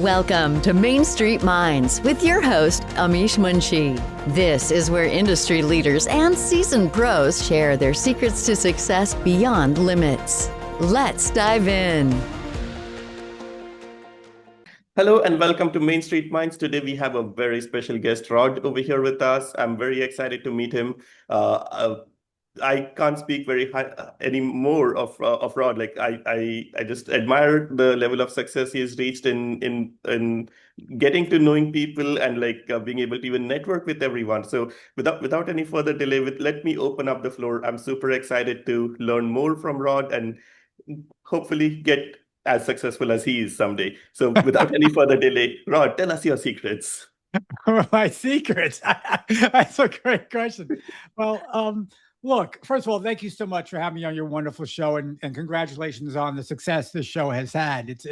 Welcome to Main Street Minds with your host, Amish Munshi. This is where industry leaders and seasoned pros share their secrets to success beyond limits. Let's dive in. Hello and welcome to Main Street Minds. Today we have a very special guest, Rod, over here with us. I'm very excited to meet him. I can't speak very high any more of Rod. Like I just admire the level of success he has reached in getting to knowing people and being able to even network with everyone. So without any further delay, let me open up the floor. I'm super excited to learn more from Rod and hopefully get as successful as he is someday. So without any further delay, Rod, tell us your secrets. My secrets. That's a great question. Well, look, first of all, thank you so much for having me on your wonderful show, and congratulations on the success this show has had. It's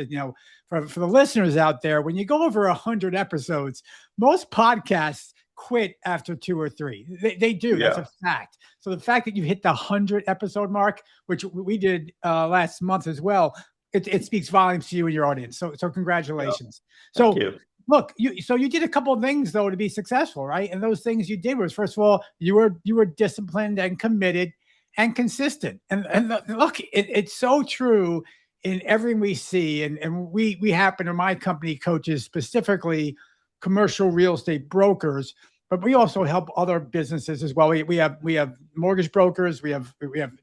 for the listeners out there, when you go over 100 episodes, most podcasts quit after 2 or 3. They do. Yeah. That's a fact. So the fact that you hit the 100 episode mark, which we did last month as well, it speaks volumes to you and your audience. So congratulations. Yeah. Thank you. Look, you did a couple of things though to be successful, right? And those things you did was, first of all, you were disciplined and committed and consistent. And look, it's so true in everything we see. And we happen in my company coaches specifically commercial real estate brokers, but we also help other businesses as well. We have mortgage brokers, we have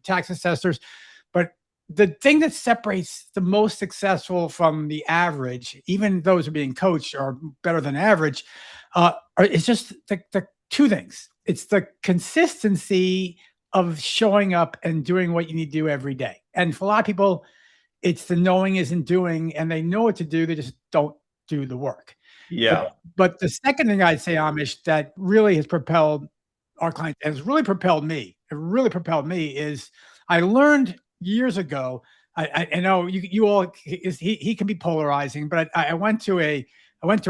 tax assessors, but the thing that separates the most successful from the average, even those who are being coached are better than average, it's just the two things. It's the consistency of showing up and doing what you need to do every day. And for a lot of people, it's the knowing isn't doing, and they know what to do. They just don't do the work. Yeah. But the second thing I'd say, Amish, that really has propelled our clients, and has really propelled me, is I learned years ago. I know you all, he can be polarizing, but I went to a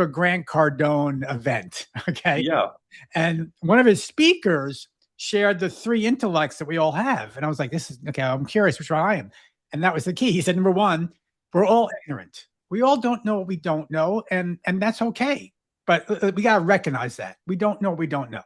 Grant Cardone event. Okay. Yeah. And one of his speakers shared the 3 intellects that we all have. And I was like, this is okay. I'm curious which one I am. And that was the key. He said, number 1, we're all ignorant. We all don't know what we don't know. And that's okay. But we got to recognize that we don't know what we don't know.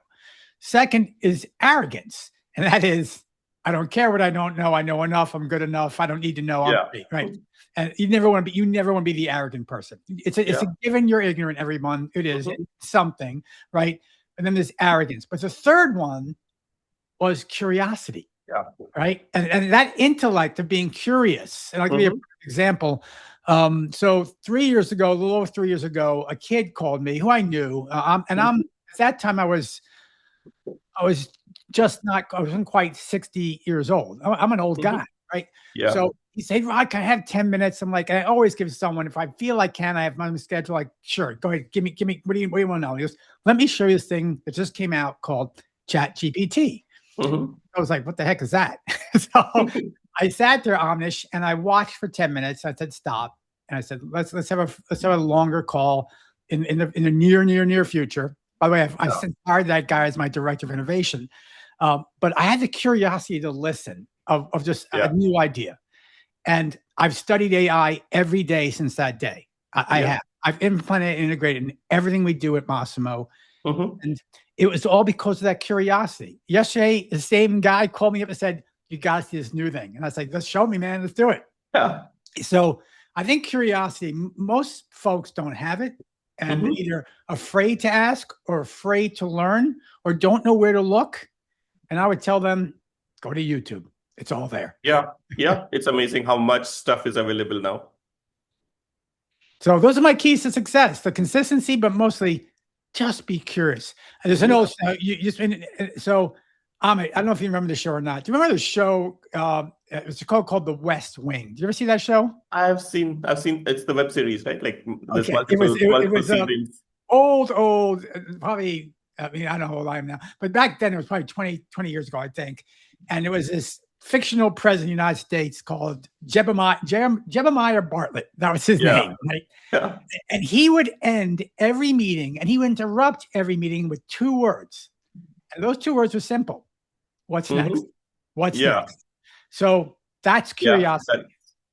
Second is arrogance. And that is, I don't care what I don't know. I know enough. I'm good enough. I don't need to know. Yeah. Right. And you never want to be the arrogant person. It's a given you're ignorant, everyone. It is something, right? And then there's arrogance. But the third one was curiosity. Yeah. Right. And that intellect of being curious. And I'll give you an example. So 3 years ago, a little over 3 years ago, a kid called me who I knew. I'm at that time I wasn't quite 60 years old. I'm an old guy, right? Yeah. So he said, Rod, can I have 10 minutes? I'm like, I always give someone, if I feel I can, I have my schedule. Like, sure, go ahead. Give me, what do you want to know? He goes, let me show you this thing that just came out called ChatGPT. I was like, what the heck is that? So I sat there, Amish, and I watched for 10 minutes. I said, stop. And I said, let's have a longer call in the near future. By the way, I hired that guy as my director of innovation. But I had the curiosity to listen of just a new idea. And I've studied AI every day since that day. I've implemented and integrated in everything we do at Massimo. And it was all because of that curiosity. Yesterday, the same guy called me up and said, you got to see this new thing. And I was like, let's show me, man. Let's do it. Yeah. So I think curiosity, most folks don't have it. And they're either afraid to ask or afraid to learn or don't know where to look. And I would tell them, go to YouTube. It's all there. Yeah. Yeah. It's amazing how much stuff is available now. So those are my keys to success, the consistency, but mostly just be curious. And there's an old, Amit, I don't know if you remember the show or not. Do you remember the show? It was called The West Wing. Did you ever see that show? I've seen. It's the web series, right? Like this it was old, probably. I mean, I don't know how old I am now, but back then it was probably 20 years ago, I think. And it was this fictional president of the United States called Jebediah Bartlett. That was his name, right? Yeah. And he would end every meeting and he would interrupt every meeting with 2 words. And those 2 words were simple. What's next? What's next? So that's curiosity.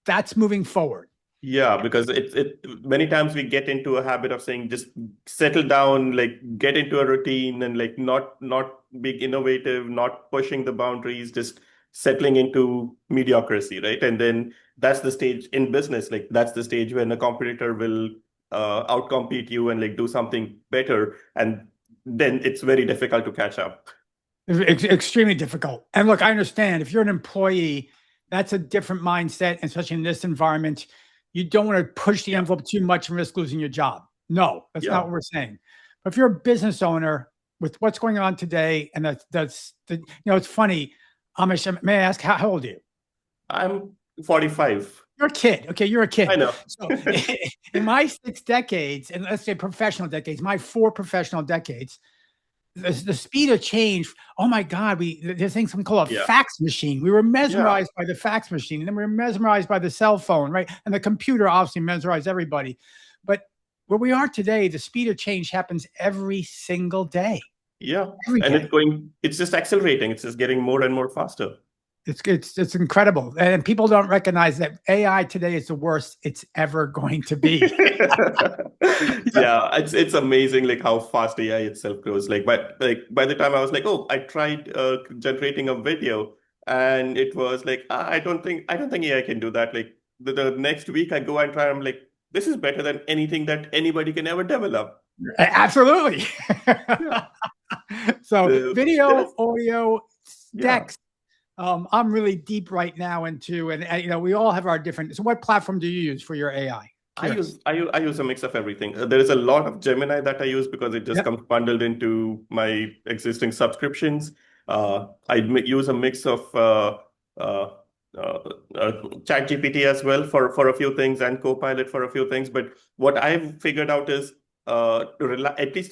That's moving forward. Yeah, because it many times we get into a habit of saying just settle down, like get into a routine and like not being innovative, not pushing the boundaries, just settling into mediocrity, right? And then that's the stage in business, like that's the stage when a competitor will outcompete you and like do something better, and then it's very difficult to catch up. Extremely difficult. And look, I understand if you're an employee, that's a different mindset, and especially in this environment. You don't want to push the Yeah. envelope too much and risk losing your job. No, that's Yeah. not what we're saying. But if you're a business owner with what's going on today, and it's funny. Amish, may I ask how old are you? I'm 45. You're a kid. Okay, you're a I kid. know. So in my 6 decades, and let's say professional decades, my 4 professional decades, the speed of change. Oh my God, there's things we call a Yeah. fax machine. We were mesmerized by the fax machine, and then we were mesmerized by the cell phone, right? And the computer obviously mesmerized everybody. But where we are today, the speed of change happens every single day. Yeah. Every And day. it's just accelerating. It's just getting more and more faster. It's incredible. And people don't recognize that AI today is the worst it's ever going to be. Yeah, it's amazing like how fast AI itself grows. Like by the time I was like, oh, I tried generating a video and it was like, I don't think AI can do that. Like the next week I go and try, I'm like, this is better than anything that anybody can ever develop. Absolutely. Yeah. So So, video, audio, yeah. text. I'm really deep right now into, and we all have our different. So, what platform do you use for your AI? I use a mix of everything. There is a lot of Gemini that I use because it just Yep. comes bundled into my existing subscriptions. Use a mix of uh, ChatGPT as well for a few things and Copilot for a few things. But what I've figured out is at least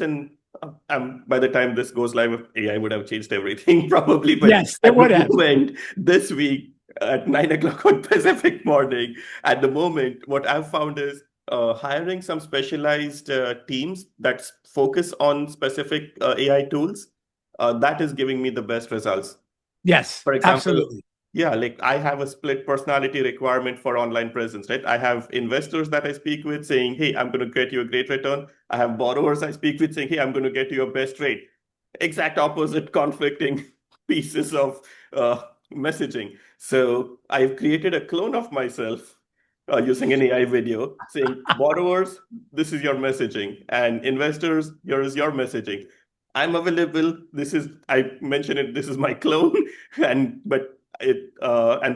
by the time this goes live, AI would have changed everything probably. But Yes, it at the would have. moment, this week at 9 o'clock on Pacific morning, at the moment, what I've found is hiring some specialized teams that focus on specific AI tools. That is giving me the best results. Yes, For example, absolutely. yeah, like I have a split personality requirement for online presence, right? I have investors that I speak with saying, hey, I'm going to get you a great return. I have borrowers I speak with saying, hey, I'm going to get you a best rate. Exact opposite conflicting pieces of messaging. So I've created a clone of myself using an AI video saying, borrowers, this is your messaging, and investors, here is your messaging. I'm available. I mentioned it, this is my clone, and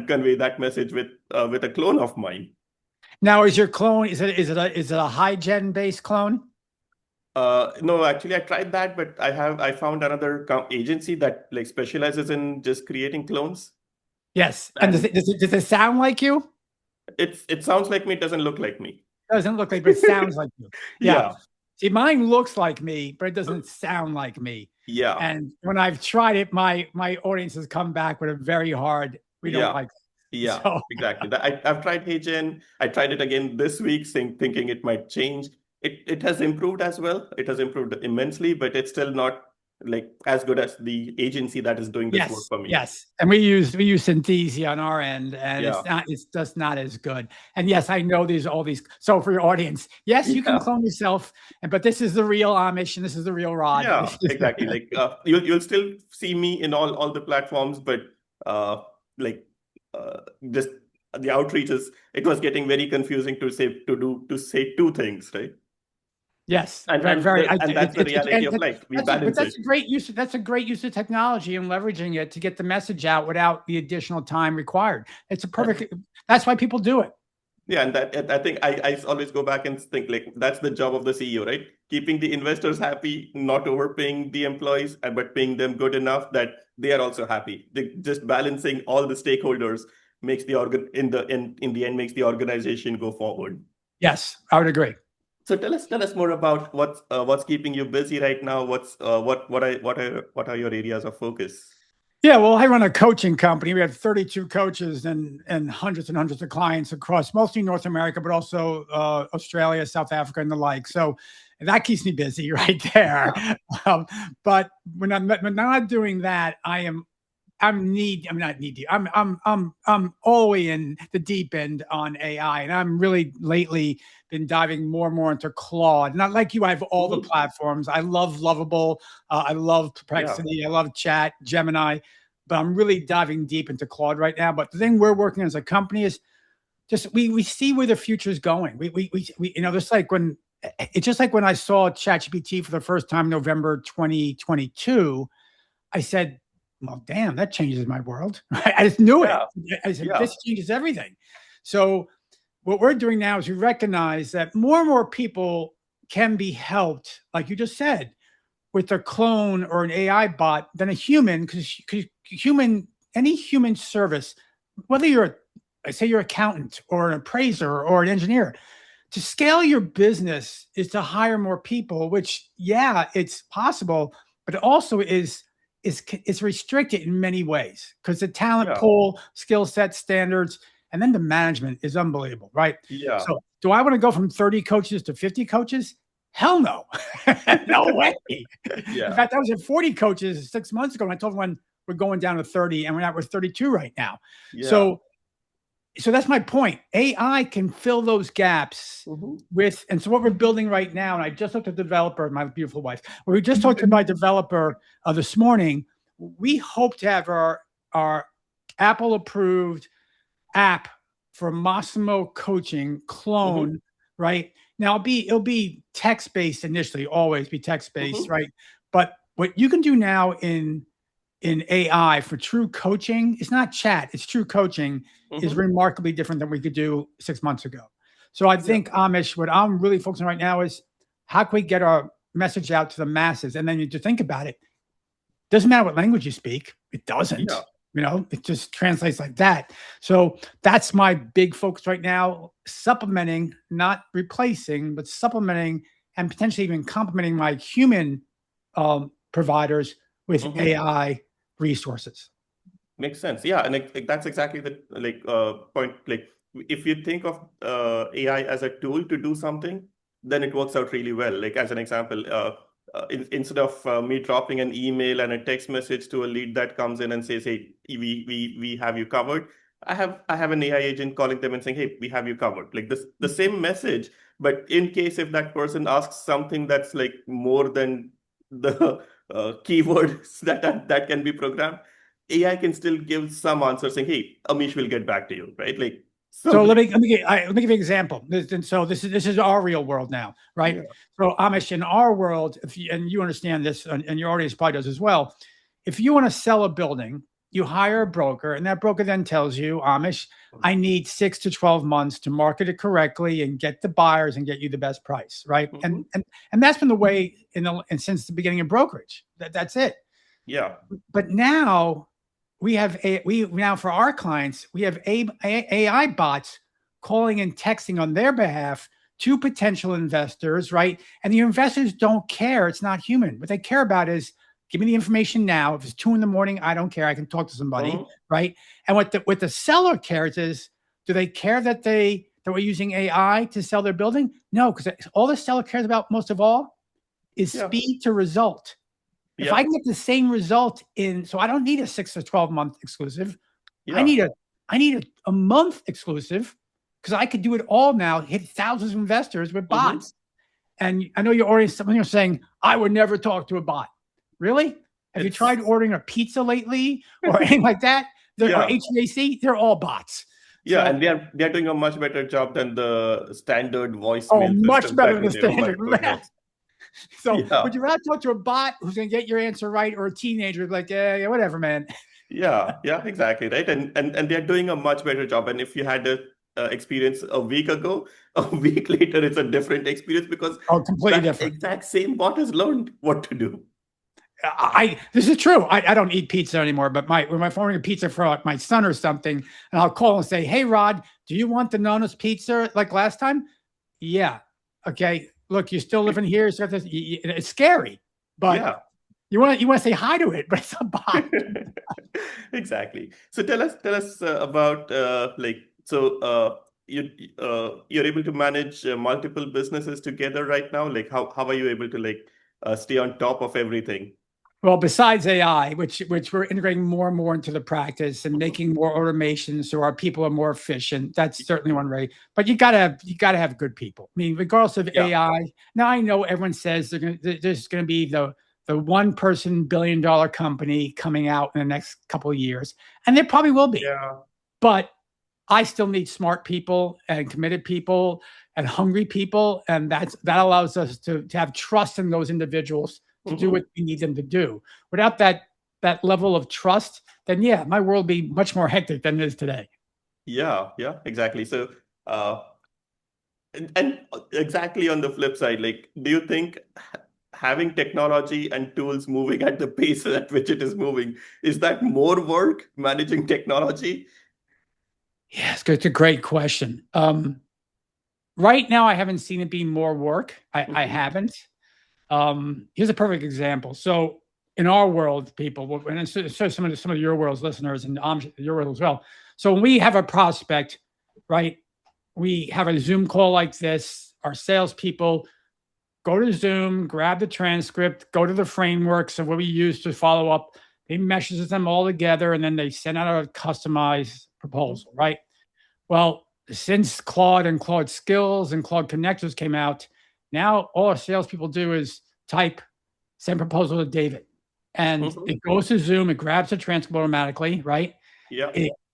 convey that message with a clone of mine. Now, is your clone? Is it a high gen based clone? No, actually, I tried that, but I found another agency that like specializes in just creating clones. Yes. And And does it sound like you? it sounds like me, it doesn't look like me. Doesn't look like, but it sounds like you. Yeah. Yeah, See, mine looks like me, but it doesn't sound like me. yeah, And when I've tried it, my audience has come back with a very hard. We don't yeah, like it. yeah, So exactly. I've tried HN. I tried it again this week, thinking it might change. It has improved as well. It has improved immensely, but it's still not like as good as the agency that is doing this work yes, for me. yes. And we use Synthesia on our end, and Yeah, it's just not as good. And yes, I know there's all these. So for your audience, yes, you can yeah, clone yourself, but this is the real Amish and this is the real Rod. yeah, exactly. Like you'll still see me in all the platforms, but uh, like just the outreach it was getting very confusing to say two things, right? Yes, And very, very. and that's the reality of life. We balance it. That's a great use. That's a great use of technology and leveraging it to get the message out without the additional time required. It's a perfect. That's why people do it. Yeah, and that I think I always go back and think like that's the job of the CEO, right? Keeping the investors happy, not overpaying the employees, but paying them good enough that they are also happy. Just balancing all the stakeholders makes the in the end makes the organization go forward. Yes, I would agree. So tell us more about what's keeping you busy right now. What are your areas of focus? Yeah, well, I run a coaching company. We have 32 coaches and hundreds of clients across mostly North America, but also Australia, South Africa, and the like. So that keeps me busy right there. But when I'm not doing that, I am I'm not knee deep. I'm all the way in the deep end on AI, and I'm really lately been diving more and more into Claude. Not like you, I have all the platforms. I love Lovable, I love Perplexity, I love Chat, Gemini, but I'm really diving deep into Claude right now. But the thing we're working on as a company is just we see where the future is going. We just like when it's just like when I saw ChatGPT for the first time, November 2022, I said, well, damn, that changes my world. I just knew it. I said, this changes everything. So what we're doing now is we recognize that more and more people can be helped, like you just said, with a clone or an AI bot than a human, because any human service, whether you're an accountant or an appraiser or an engineer, to scale your business is to hire more people, which, it's possible, but it also is restricted in many ways because the talent pool, skill set, standards, and then the management is unbelievable, right? Yeah. So do I want to go from 30 coaches to 50 coaches? Hell no. No way. In fact, I was at 40 coaches 6 months ago, and I told everyone we're going down to 30, and we're 32 right now. So that's my point. AI can fill those gaps and so what we're building right now, and I just talked to the developer, my beautiful wife. We just talked to my developer this morning. We hope to have our Apple approved app for Massimo coaching clone, right? Now it'll be text-based initially, always be text-based, right? But what you can do now in AI for true coaching, it's not chat, it's true coaching, is remarkably different than we could do 6 months ago. So I think, Amish, what I'm really focusing on right now is how can we get our message out to the masses? And then you just think about it. Doesn't matter what language you speak. It doesn't. It just translates like that. So that's my big focus right now, supplementing, not replacing, but supplementing and potentially even complementing my human providers with AI resources. Makes sense. Yeah, and that's exactly the point. Like, if you think of AI as a tool to do something, then it works out really well. Like, as an example, instead of me dropping an email and a text message to a lead that comes in and says, "Hey, we have you covered," I have an AI agent calling them and saying, "Hey, we have you covered." Like the same message, but in case if that person asks something that's like more than the keywords that can be programmed, AI can still give some answer saying, "Hey, Amish will get back to you," right? Like, so let me give you an example. So this is our real world now, right? So Amish, in our world, and you understand this, and your audience probably does as well. If you want to sell a building, you hire a broker, and that broker then tells you, Amish, I need 6 to 12 months to market it correctly and get the buyers and get you the best price, right? And that's been the way and since the beginning of brokerage. That's it. Yeah. But now now for our clients, we have AI bots calling and texting on their behalf to potential investors, right? And the investors don't care. It's not human. What they care about is, give me the information now. If it's 2 a.m, I don't care. I can talk to somebody, right? And what the seller cares is, do they care that we're using AI to sell their building? No, because all the seller cares about most of all is speed to result. If I can get the same result so I don't need a 6 to 12 month exclusive. I need a month exclusive, because I could do it all now, hit thousands of investors with bots. And I know your audience, some of you are saying, I would never talk to a bot. Really? Have you tried ordering a pizza lately or anything like that? Or HVAC? They're all bots. Yeah, so, and they're doing a much better job than the standard voicemail. Oh, much better than standard. So would you rather talk to a bot who's going to get your answer right, or a teenager like, yeah, whatever, man? Yeah, exactly, right. And they're doing a much better job. And if you had a experience a week ago, a week later, it's a different experience, because completely different. Exact same bot has learned what to do. This is true. I don't eat pizza anymore, but when I'm ordering a pizza for my son or something, and I'll call and say, "Hey, Rod, do you want the Nona's pizza like last time?" Yeah. Okay. Look, you're still living here. So it's scary, but you want to say hi to it, but it's a bot. Exactly. So tell us about you're able to manage multiple businesses together right now. Like, how are you able to stay on top of everything? Well, besides AI, which we're integrating more and more into the practice and making more automation so our people are more efficient. That's certainly one way. But you gotta have good people. I mean, regardless of AI. Now I know everyone says there's gonna be the one-person billion-dollar company coming out in the next couple of years, and there probably will be. Yeah. But I still need smart people and committed people and hungry people, and that allows us to have trust in those individuals to do what we need them to do. Without that level of trust, then yeah, my world would be much more hectic than it is today. Yeah, exactly. So, and exactly on the flip side, like, do you think having technology and tools moving at the pace at which it is moving, is that more work managing technology? Yes, it's a great question. Right now, I haven't seen it be more work. I haven't. Here's a perfect example. So in our world, people, and so some of your world's listeners and your world as well. So when we have a prospect, right, we have a Zoom call like this. Our salespeople go to Zoom, grab the transcript, go to the frameworks of what we use to follow up. They meshes them all together, and then they send out a customized proposal, right? Well, since Claude and Claude Skills and Claude Connectors came out, now all our salespeople do is type, send proposal to David. And it goes to Zoom, it grabs the transcript automatically, right? Yeah.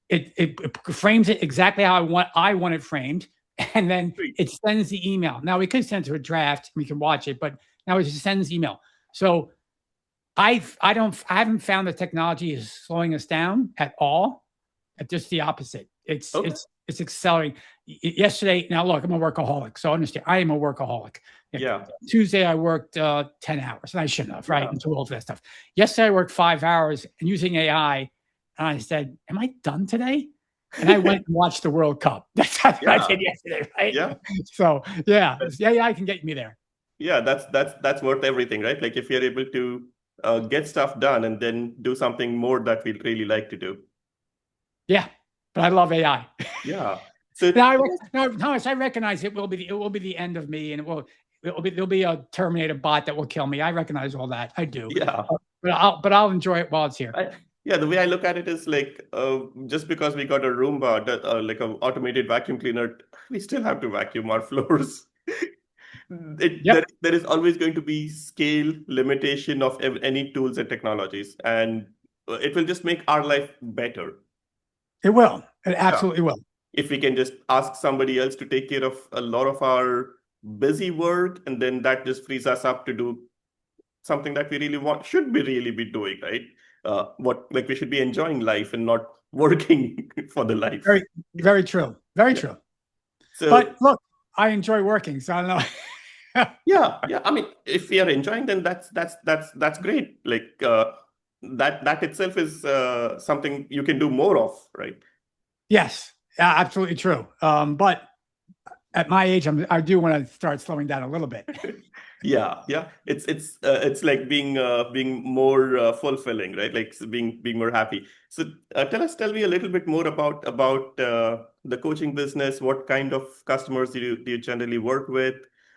It frames it exactly how I want it framed. And then it sends the email. Now we could send it to a draft, we can watch it, but now it just sends email. So I haven't found the technology is slowing us down at all. Just the opposite. It's accelerating. Yesterday, now look, I'm a workaholic, so understand I am a workaholic. Yeah. Tuesday I worked 10 hours, and I shouldn't have, right? And do all that stuff. Yesterday I worked 5 hours and using AI, and I said, "Am I done today?" And I went and watched the World Cup. That's how I did yesterday, right? Yeah. So yeah, AI can get me there. Yeah, that's worth everything, right? Like if you're able to get stuff done and then do something more that we'd really like to do. Yeah, but I love AI. Yeah. So Thomas, I recognize it will be the end of me, and there'll be a Terminator bot that will kill me. I recognize all that. I do. Yeah. But I'll enjoy it while it's here. The way I look at it is like just because we got a Roomba, like an automated vacuum cleaner, we still have to vacuum our floors. There is always going to be scale limitation of any tools and technologies, and it will just make our life better. It will. It absolutely will. If we can just ask somebody else to take care of a lot of our busy work, and then that just frees us up to do something that we really should really be doing, right? We should be enjoying life and not working for the life. Very, very true. Very true. So, but look, I enjoy working, so I don't know. Yeah. I mean, if we are enjoying, then that's great. Like that itself is something you can do more of, right? Yes, absolutely true. But at my age, I do want to start slowing down a little bit. Yeah. It's like being more fulfilling, right? Like being more happy. So tell me a little bit more about the coaching business. What kind of customers do you generally work with?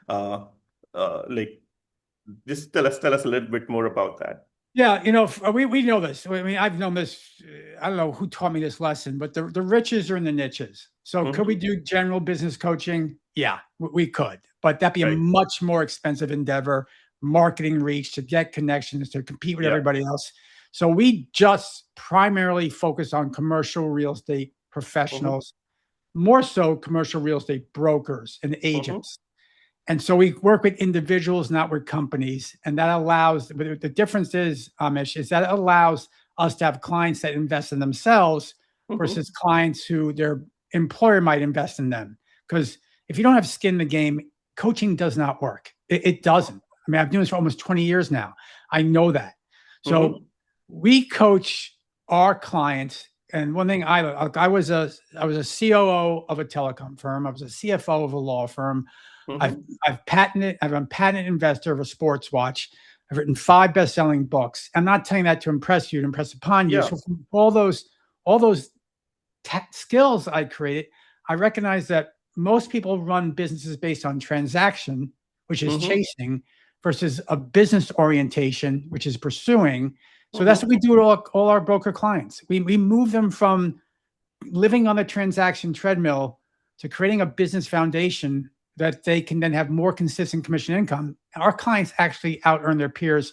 Like, just tell us a little bit more about that. Yeah, we know this. I mean, I've known this. I don't know who taught me this lesson, but the riches are in the niches. So could we do general business coaching? Yeah, we could, but that'd be a much more expensive endeavor, marketing reach to get connections to compete with everybody else. So we just primarily focus on commercial real estate professionals, more so commercial real estate brokers and agents. And so we work with individuals, not with companies. And that allows, but the difference is, Amish, is that it allows us to have clients that invest in themselves versus clients who their employer might invest in them. Because if you don't have skin in the game, coaching does not work. It doesn't. I mean, I've been doing this for almost 20 years now. I know that. So we coach our clients. And one thing I was a COO of a telecom firm. I was a CFO of a law firm. I'm a patented investor of a sports watch. I've written 5 best-selling books. I'm not telling that to impress you, to impress upon you. So from all those skills I created, I recognize that most people run businesses based on transaction, which is chasing, versus a business orientation, which is pursuing. So that's what we do with all our broker clients. We move them from living on the transaction treadmill to creating a business foundation that they can then have more consistent commission income. Our clients actually out earn their peers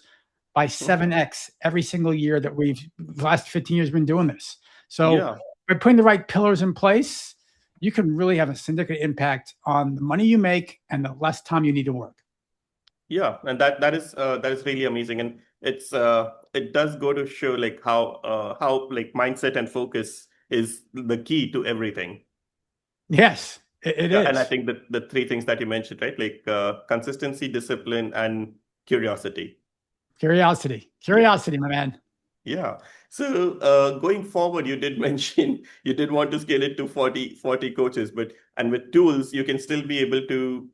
by 7x every single year that the last 15 years been doing this. So by putting the right pillars in place, you can really have a significant impact on the money you make and the less time you need to work. Yeah, and that is really amazing, and it does go to show like how like mindset and focus is the key to everything. Yes, it is. And I think that the three things that you mentioned, right, like consistency, discipline, and curiosity. Curiosity, my man. Yeah. So going forward, you did mention you did want to scale it to 40 coaches, and with tools, you can still be able to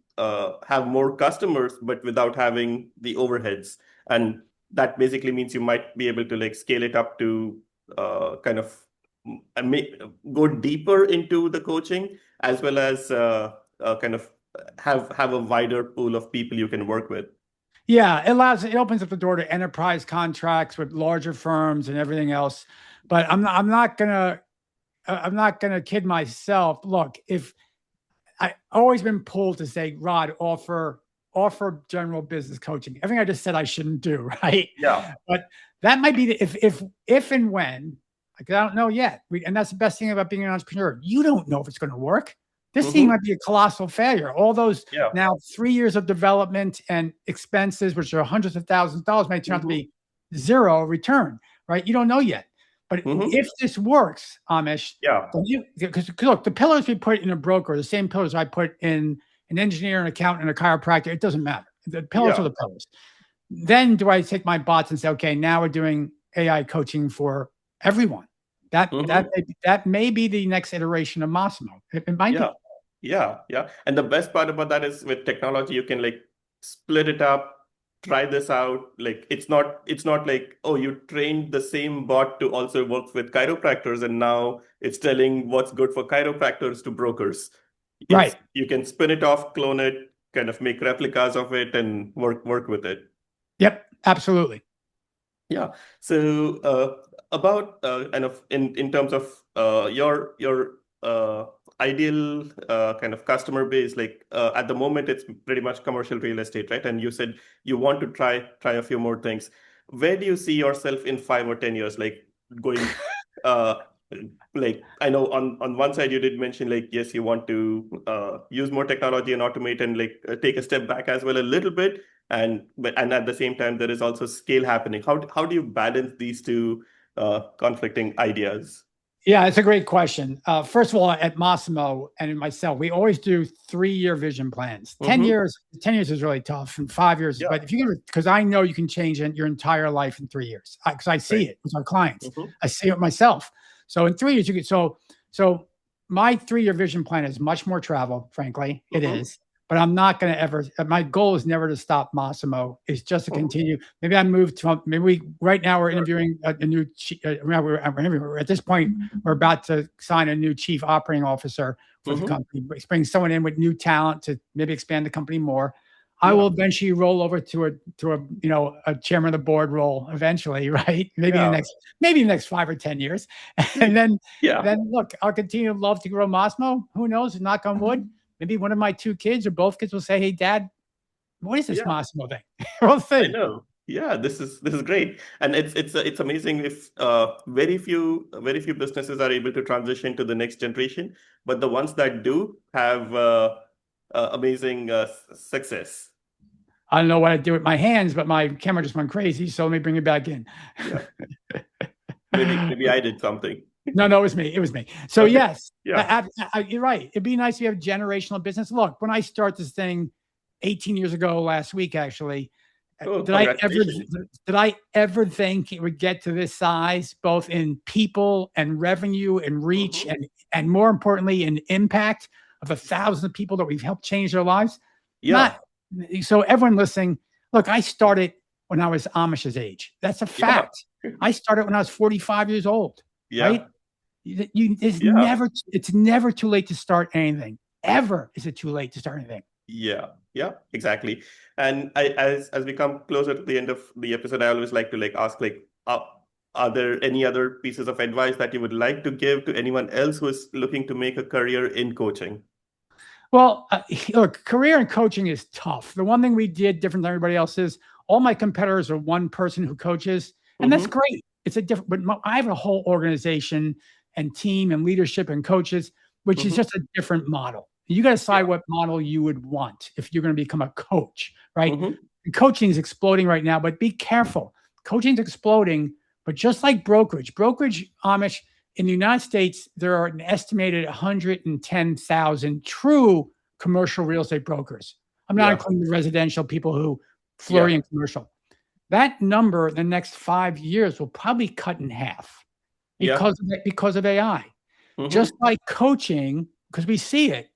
have more customers, but without having the overheads. And that basically means you might be able to like scale it up to kind of go deeper into the coaching, as well as kind of have a wider pool of people you can work with. Yeah, it opens up the door to enterprise contracts with larger firms and everything else. But I'm not gonna kid myself. Look, if I always been pulled to say, Rod, offer general business coaching. Everything I just said I shouldn't do, right? Yeah. But that might be if and when, like, I don't know yet. And that's the best thing about being an entrepreneur. You don't know if it's going to work. This thing might be a colossal failure. All those now 3 years of development and expenses, which are hundreds of thousands of dollars, might turn out to be zero return, right? You don't know yet. But if this works, Amish, because look, the pillars we put in a broker are the same pillars I put in an engineer, an accountant, and a chiropractor. It doesn't matter. The pillars are the pillars. Then do I take my bots and say, okay, now we're doing AI coaching for everyone? That may be the next iteration of Massimo. It might be. Yeah. And the best part about that is with technology, you can like split it up, try this out. Like it's not like, oh, you trained the same bot to also work with chiropractors, and now it's telling what's good for chiropractors to brokers. Right. You can spin it off, clone it, kind of make replicas of it, and work with it. Yep, absolutely. Yeah. So about kind of in terms of your ideal kind of customer base, like at the moment it's pretty much commercial real estate, right? And you said you want to try a few more things. Where do you see yourself in 5 or 10 years, like going? Like I know on one side you did mention like, yes, you want to use more technology and automate and like take a step back as well a little bit, and at the same time there is also scale happening. How do you balance these two conflicting ideas? Yeah, it's a great question. First of all, at Massimo and in myself, we always do 3-year vision plans. 10 years is really tough, and 5 years. But if you can, because I know you can change your entire life in 3 years, because I see it with our clients. I see it myself. So in 3 years, you can. So my 3-year vision plan is much more travel. Frankly, it is. But I'm not going to ever. My goal is never to stop Massimo. It's just to continue. Maybe I move to. Right now we're interviewing a new. We're at this point, we're about to sign a new chief operating officer for the company. Bring someone in with new talent to maybe expand the company more. I will eventually roll over to a chairman of the board role eventually, right? Maybe in the next 5 or 10 years, and then look, I'll continue to love to grow Massimo. Who knows? Knock on wood. Maybe one of my 2 kids or both kids will say, "Hey, Dad, what is this Massimo thing?" We'll see. I know. Yeah, this is great, and it's amazing if very few businesses are able to transition to the next generation, but the ones that do have amazing success. I don't know what I do with my hands, but my camera just went crazy. So let me bring it back in. Yeah. maybe I did something. No, it was me. So okay. Yes, you're right. It'd be nice if you have generational business. Look, when I start this thing 18 years ago, last week, actually, did I ever think it would get to this size, both in people and revenue and reach, and more importantly, in impact of 1,000 people that we've helped change their lives? So everyone listening, look, I started when I was Amish's age. That's a fact. I started when I was 45 years old. Right? It's never too late to start anything. Ever is it too late to start anything. Yeah, exactly. And as we come closer to the end of the episode, I always like to ask are there any other pieces of advice that you would like to give to anyone else who is looking to make a career in coaching? Well, look, career in coaching is tough. The one thing we did different than everybody else is all my competitors are one person who coaches, and that's Mm-hmm. great. It's a different, but I have a whole organization and team and leadership and coaches, which is Mm-hmm. just a different model. You got to decide Yeah. what model you would want if you're going to become a coach, right? Mm-hmm. And coaching is exploding right now, but be careful. Coaching is exploding, but just like brokerage, Amish, in the United States, there are an estimated 110,000 true commercial real estate brokers. I'm not Yeah. including the residential people who flurry in commercial. That number in the next 5 years will probably cut in half because of AI. Mm-hmm. Just like coaching, because we see it,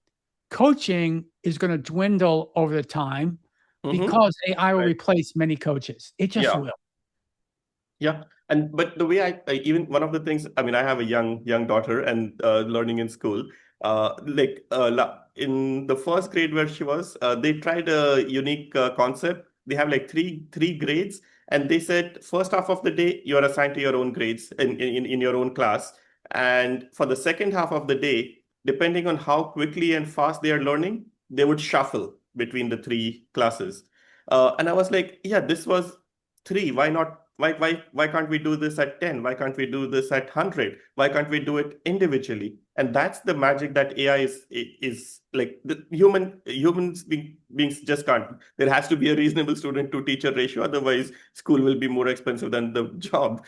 coaching is going to dwindle over the time Mm-hmm. because AI will Right. replace many coaches. It just Yeah. will. Yeah. But the way I even one of the things, I mean, I have a young daughter and learning in school. In the first grade where she was, they tried a unique concept. They have like three grades, and they said first half of the day you are assigned to your own grades in your own class, and for the second half of the day, depending on how quickly and fast they are learning, they would shuffle between the three classes. And I was like, yeah, this was three. Why not? Why can't we do this at 10? Why can't we do this at 100? Why can't we do it individually? And that's the magic that AI is like the beings just can't. There has to be a reasonable student to teacher ratio. Otherwise, school will be more expensive than the job.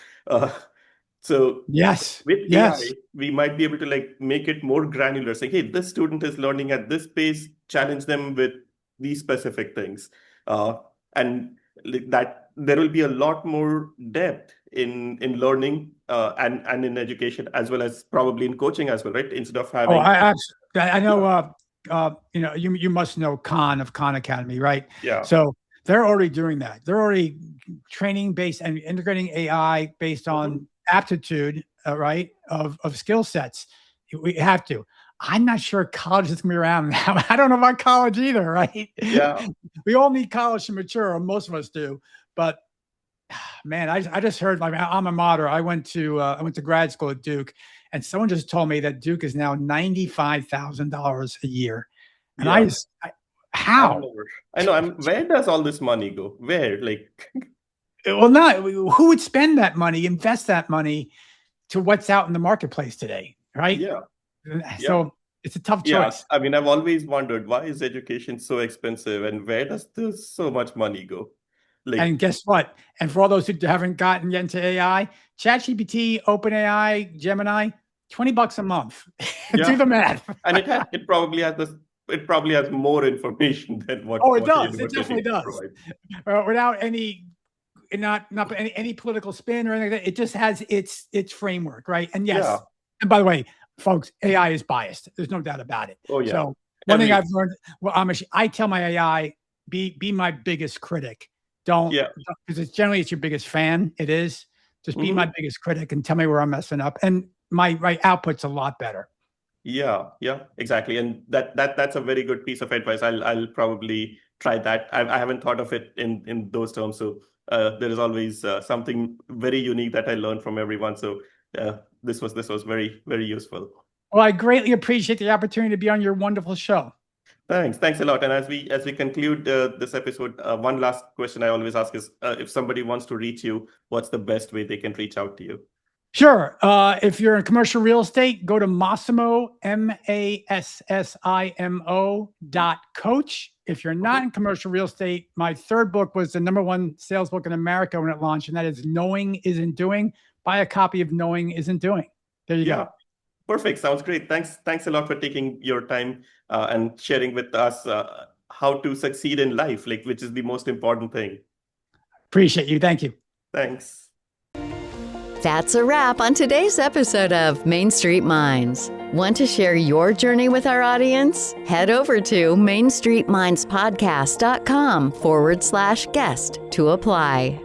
So Yes. with Yes. AI, we might be able to make it more granular, saying, hey, this student is learning at this pace, challenge them with these specific things. And that there will be a lot more depth in learning and in education, as well as probably in coaching as well, right? Instead of Oh, having I know. You must know Khan of Khan Academy, right? Yeah. So they're already doing that. They're already training based and integrating AI based on aptitude, right, of skill sets. We have to. I'm not sure college is going to be around now. I don't know about college either, right? Yeah. We all need college to mature, or most of us do. But man, I just heard my alma mater. I went to grad school at Duke, and someone just told me that Duke is now $95,000 a year. And Yeah. How? I know. Where does all this money go? Where? Well, not who would spend that money, invest that money to what's out in the marketplace today, right? Yeah. So it's a tough Yeah. choice. I mean, I've always wondered, why is education so expensive, and where does this so much money go? And guess what? And for all those who haven't gotten yet into AI, ChatGPT, OpenAI, Gemini, $20 a month. Do the math. And it probably has more information than what. Oh, it what does. It university definitely does. Without not any political spin or anything like that. It just has its framework, right? And yes. Yeah. And by the way, folks, AI is biased. There's no doubt about it. Oh yeah. So one thing I've learned, Amish, I tell my AI, be my biggest critic. Don't, because it's your biggest fan. It is. Just be my biggest critic and tell me where I'm messing up. And my output's a lot better. Yeah, exactly. And that's a very good piece of advice. I'll probably try that. I haven't thought of it in those terms. So there is always something very unique that I learned from everyone. So this was very, very useful. Well, I greatly appreciate the opportunity to be on your wonderful show. Thanks a lot. And as we conclude this episode, one last question I always ask is, if somebody wants to reach you, what's the best way they can reach out to you? Sure. If you're in commercial real estate, go to Massimo, MASSIMO.coach. If you're not in commercial real estate, my third book was the #1 sales book in America when it launched, and that is Knowing Isn't Doing. Buy a copy of Knowing Isn't Doing. There you go. Perfect. Sounds great. Thanks a lot for taking your time and sharing with us how to succeed in life, which is the most important thing. Appreciate you. Thank you. Thanks. That's a wrap on today's episode of Main Street Minds. Want to share your journey with our audience? Head over to MainStreetMindsPodcast.com/guest to apply.